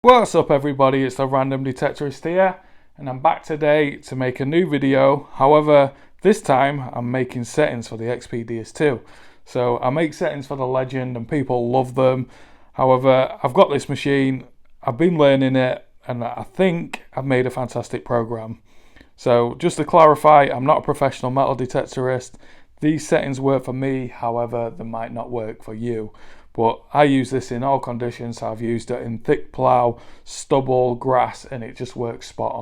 What's up everybody, it's the Random Detectorist here, and I'm back today to make a new video. However, this time I'm making settings for the XP-DS2. So I make settings for the Legend and people love them. However, I've got this machine, I've been learning it, and I think I've made a fantastic program. So just to clarify, I'm not a professional metal detectorist. These settings work for me, however, they might not work for you. But I use this in all conditions. I've used it in thick plough, stubble, grass, and it just works spot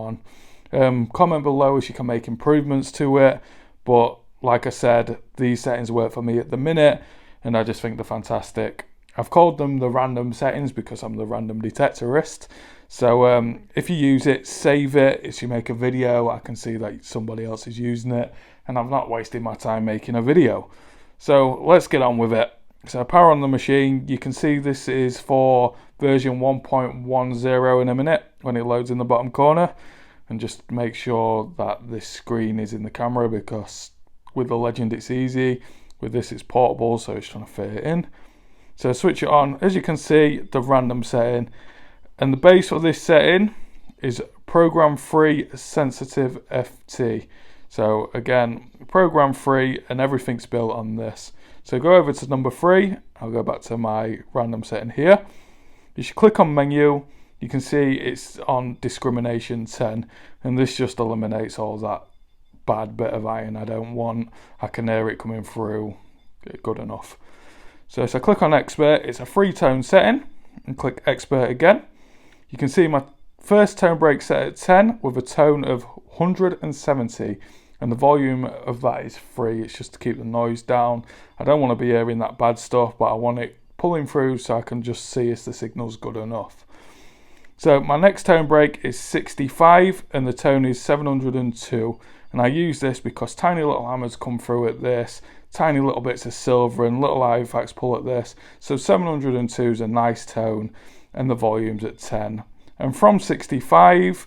on. Comment below if you can make improvements to it. But like I said, these settings work for me at the minute, and I just think they're fantastic. I've called them the random settings because I'm the random detectorist. So if you use it, save it. If you make a video, I can see that somebody else is using it, and I'm not wasting my time making a video. So let's get on with it. So power on the machine, you can see this is for version 1.10 in a minute when it loads in the bottom corner. And just make sure that this screen is in the camera, because with the Legend it's easy. With this it's portable, so it's trying to fit it in. So switch it on. As you can see, the random setting. And the base for this setting is program free sensitive FT. So again, program free, and everything's built on this. So go over to number 3, I'll go back to my random setting here. You should click on menu, you can see it's on discrimination 10, and this just eliminates all that bad bit of iron I don't want. I can hear it coming through, good enough. So I click on expert, it's a free tone setting, and click expert again. You can see my first tone break set at 10 with a tone of 170. And the volume of that is free, it's just to keep the noise down. I don't want to be hearing that bad stuff, but I want it pulling through so I can just see if the signal's good enough. So my next tone break is 65 and the tone is 702. And I use this because tiny little hammers come through at this, tiny little bits of silver and little artifacts pull at this. So 702 is a nice tone, and the volume's at 10. And from 65,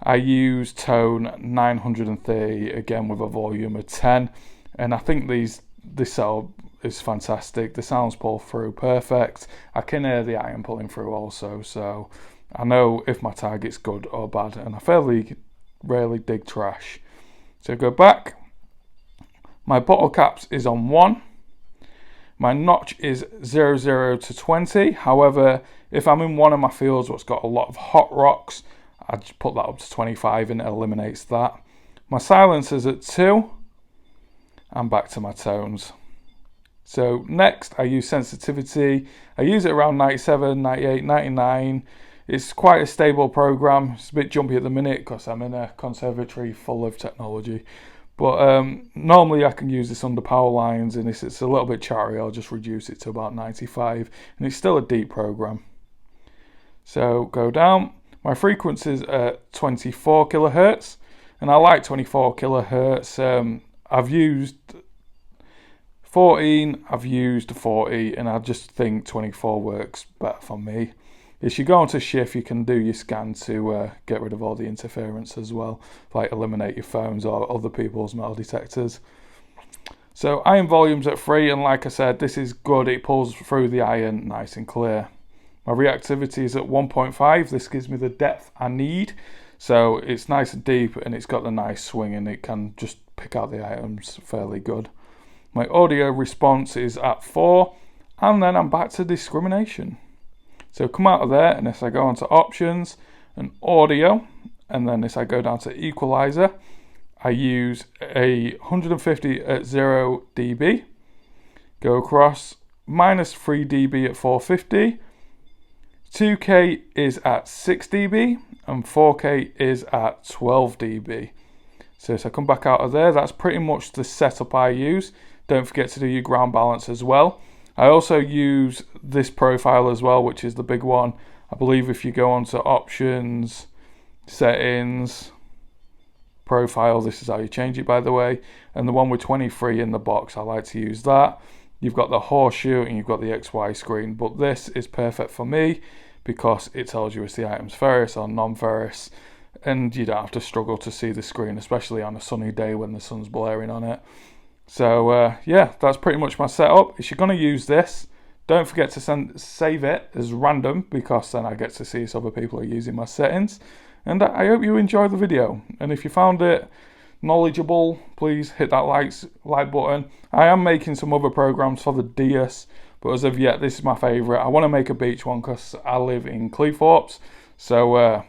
I use tone 930 again with a volume of 10, and I think this setup is fantastic. The sounds pull through perfect. I can hear the iron pulling through also, so I know if my target's good or bad, and I fairly rarely dig trash. So go back. My bottle caps is on 1. My notch is 00 to 20. However, if I'm in one of my fields what's got a lot of hot rocks, I just put that up to 25 and it eliminates that. My silencer's at 2. And back to my tones. So next I use sensitivity. I use it around 97, 98, 99. It's quite a stable program. It's a bit jumpy at the minute because I'm in a conservatory full of technology. But normally I can use this under power lines, and if it's a little bit chattery I'll just reduce it to about 95. And it's still a deep program. So go down. My frequencies are 24 kilohertz, and I like 24 kilohertz. I've used 14, I've used 40, and I just think 24 works better for me. If you go onto shift, you can do your scan to get rid of all the interference as well, like eliminate your phones or other people's metal detectors. So iron volume's at 3, and like I said, this is good. It pulls through the iron nice and clear. My reactivity is at 1.5. This gives me the depth I need. So it's nice and deep, and it's got the nice swing, and it can just pick out the items fairly good. My audio response is at 4, and then I'm back to discrimination. So come out of there, and if I go onto options and audio, and then if I go down to equalizer, I use a 150 at 0 dB. Go across, minus 3 dB at 450. 2K is at 6 dB and 4K is at 12 dB. So if I come back out of there, that's pretty much the setup I use. Don't forget to do your ground balance as well. I also use this profile as well, which is the big one. I believe if you go onto options, settings, profile, this is how you change it, by the way. And the one with 23 in the box, I like to use that. You've got the horseshoe and you've got the XY screen, but this is perfect for me because it tells you if the item's ferrous or non-ferrous, and you don't have to struggle to see the screen, especially on a sunny day when the sun's blaring on it. So yeah, that's pretty much my setup. If you're going to use this, Don't forget to save it as random, because then I get to see if other people are using my settings. And I hope you enjoyed the video. And if you found it knowledgeable, please hit that like button. I am making some other programs for the Deus, but as of yet, this is my favourite. I want to make a beach one because I live in Cleethorpes, so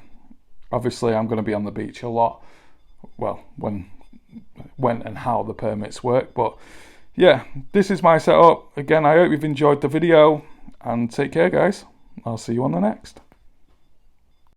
obviously I'm going to be on the beach a lot. Well, when and how the permits work, but yeah, this is my setup. Again, I hope you've enjoyed the video, and take care, guys. I'll see you on the next.